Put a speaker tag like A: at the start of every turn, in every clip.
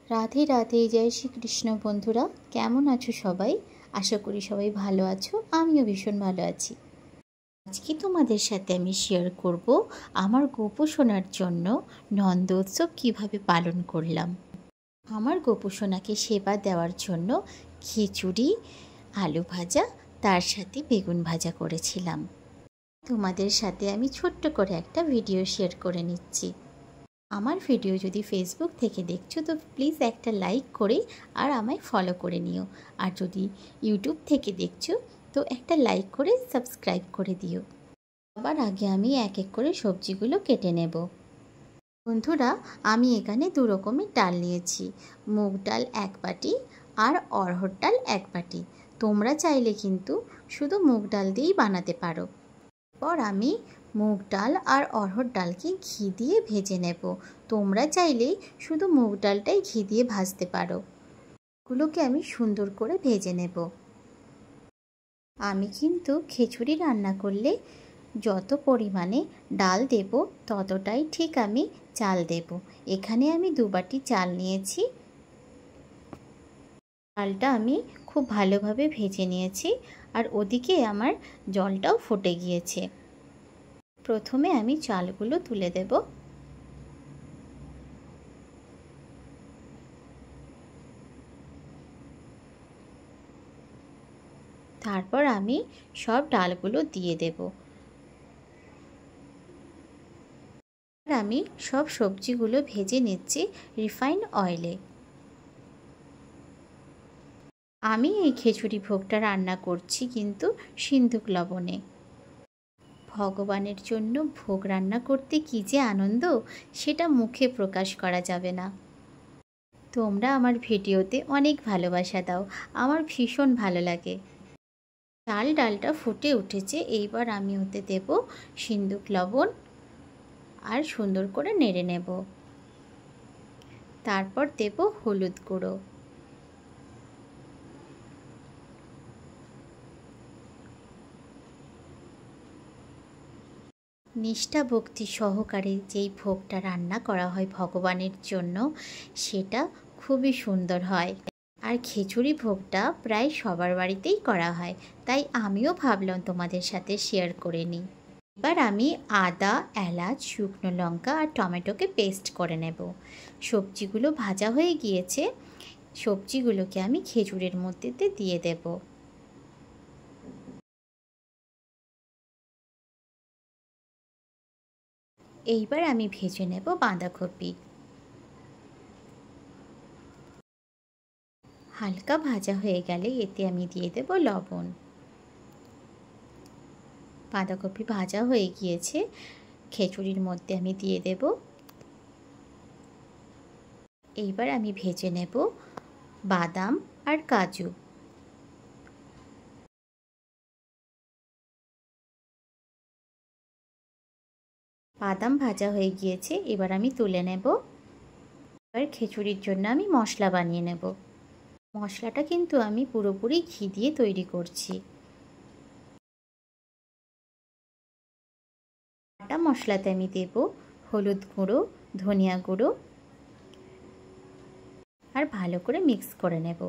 A: রাধে রাধে, জয় শ্রীকৃষ্ণ। বন্ধুরা কেমন আছো সবাই? আশা করি সবাই ভালো আছো। আমিও ভীষণ ভালো আছি। আজকে তোমাদের সাথে আমি শেয়ার করব আমার গোপুসোনার জন্য নন্দোৎসব কিভাবে পালন করলাম। আমার গোপুসোনাকে সেবা দেওয়ার জন্য খিচুড়ি, আলু ভাজা, তার সাথে বেগুন ভাজা করেছিলাম। তোমাদের সাথে আমি ছোট্ট করে একটা ভিডিও শেয়ার করে নিচ্ছি। আমার ভিডিও যদি ফেসবুক থেকে দেখছো তো প্লিজ একটা লাইক করে আর আমায় ফলো করে নিও, আর যদি ইউটিউব থেকে দেখছো তো একটা লাইক করে সাবস্ক্রাইব করে দিও। আবার আগে আমি এক এক করে সবজিগুলো কেটে নেব। বন্ধুরা, আমি এখানে দু রকমের ডাল নিয়েছি, মুগ ডাল এক বাটি আর অড়হর ডাল এক বাটি। তোমরা চাইলে কিন্তু শুধু মুগ ডাল দিয়েই বানাতে পারো। এরপর আমি মুগ ডাল আর অড়হর ডালকে ঘি দিয়ে ভেজে নেব। তোমরা চাইলে শুধু মুগ ডালটাই ঘি দিয়ে ভাজতে পারো। এগুলোকে আমি সুন্দর করে ভেজে নেব। আমি কিন্তু খিচুড়ি রান্না করলে যত পরিমাণে ডাল দেব ততটাই ঠিক আমি চাল দেব। এখানে আমি 2 বাটি চাল নিয়েছি। ডালটা আমি খুব ভালোভাবে ভেজে নিয়েছি, আর ওদিকে আমার জলটাও ফুটে গিয়েছে। প্রথমে আমি চালগুলো তুলে দেব। তারপর আমি সব ডালগুলো দিয়ে দেব। আর আমি সব সবজিগুলো ভেজে নিচ্ছি রিফাইন্ড অয়েলে। আমি এই খিচুড়ি ভোগটা রান্না করছি কিন্তু সিন্ধুক লবণে। ভগবানের জন্য ভোগ রান্না করতে কী যে আনন্দ, সেটা মুখে প্রকাশ করা যাবে না। তোমরা আমার ভিডিওতে অনেক ভালোবাসা দাও, আমার ভীষণ ভালো লাগে। চাল ডালটা ফুটে উঠেছে, এইবার আমি ওতে দেব সিন্ধুক লবণ আর সুন্দর করে নেড়ে নেব। তারপর দেব হলুদ গুঁড়ো। নিষ্ঠা ভক্তি সহকারে যেই ভোগটা রান্না করা হয় ভগবানের জন্য, সেটা খুবই সুন্দর হয়। আর খিচুড়ি ভোগটা প্রায় সবার বাড়িতেই করা হয়, তাই আমিও ভাবলাম তোমাদের সাথে শেয়ার করে নিই। এবার আমি আদা, এলাচ, শুকনো লঙ্কা আর টমেটোকে পেস্ট করে নেব। সবজিগুলো ভাজা হয়ে গিয়েছে, সবজিগুলোকে আমি খিচুড়ির মধ্যে দিয়ে দেব। এইবার আমি ভেজে নেব বাঁধাকপি। হালকা ভাজা হয়ে গেলে এতে আমি দিয়ে দেব লবণ। বাঁধাকপি ভাজা হয়ে গিয়েছে, খিচুড়ির মধ্যে আমি দিয়ে দেব। এইবার আমি ভেজে নেব বাদাম আর কাজু। বাদাম ভাজা হয়ে গিয়েছে, এবার আমি তুলে নেব। এবার খিচুড়ির জন্য আমি মশলা বানিয়ে নেব। মশলাটা কিন্তু আমি পুরোপুরি ঘি দিয়ে তৈরি করছি। বাটা মশলাতে আমি দেব হলুদ গুঁড়ো, ধনিয়া গুঁড়ো, আর ভালো করে মিক্স করে নেব।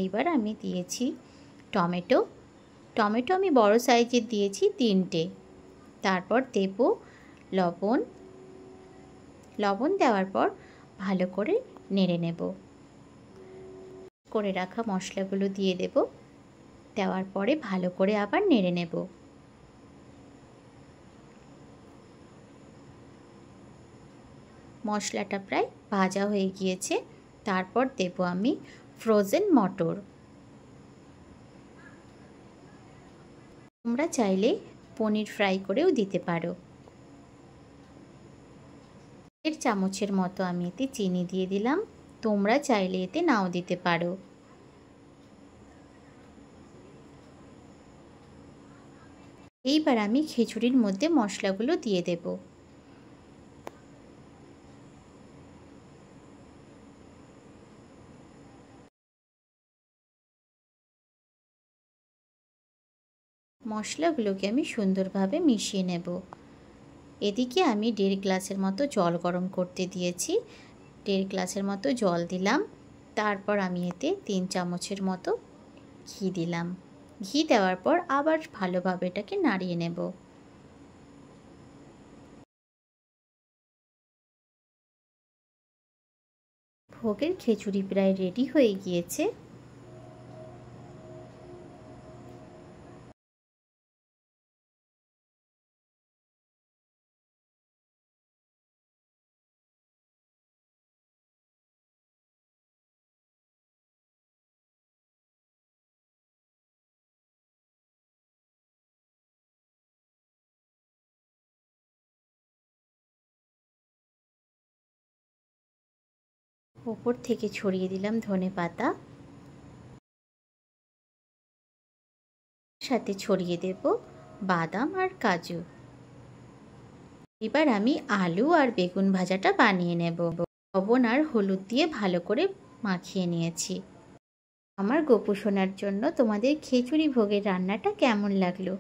A: এইবার আমি দিয়েছি টমেটো। টমেটো আমি বড় সাইজের দিয়েছি 3টে। তারপর দেব লবণ। লবণ দেওয়ার পর ভালো করে নেড়ে নেব। করে রাখা মশলাগুলো দিয়ে দেব। দেওয়ার পরে ভালো করে আবার নেড়ে নেব। মশলাটা প্রায় ভাজা হয়ে গিয়েছে। তারপর দেব আমি ফ্রোজেন মটর। তোমরা চাইলে পনির ফ্রাই করেও দিতে পারো। 1 চামচের মতো আমি এতে চিনি দিয়ে দিলাম। তোমরা চাইলে এতে নাও দিতে পারো। এইবার আমি খিচুড়ির মধ্যে মশলাগুলো দিয়ে দেব। মশলাগুলোকে আমি সুন্দরভাবে মিশিয়ে নেব। এদিকে আমি 1.5 গ্লাসের মতো জল গরম করতে দিয়েছি। 1.5 গ্লাসের মতো জল দিলাম। তারপর আমি এতে 3 চামচের মতো ঘি দিলাম। ঘি দেওয়ার পর আবার ভালোভাবে এটাকে নাড়িয়ে নেব। ভোগের খিচুড়ি প্রায় রেডি হয়ে গিয়েছে। ওপর থেকে ছড়িয়ে দিলাম ধনেপাতা, সাথে ছড়িয়ে দেব বাদাম আর কাজু। এবার আমি আলু আর বেগুন ভাজাটা বানিয়ে নেব। লবণ আর হলুদ দিয়ে ভালো করে মাখিয়ে নিয়েছি। আমার গোপু সোনার জন্য তোমাদের খিচুড়ি ভোগের রান্নাটা কেমন লাগলো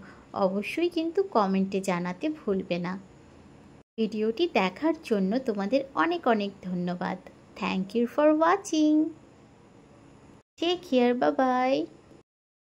A: অবশ্যই কিন্তু কমেন্টে জানাতে ভুলবে না। ভিডিওটি দেখার জন্য তোমাদের অনেক অনেক ধন্যবাদ। Thank you for watching. Take care, bye by.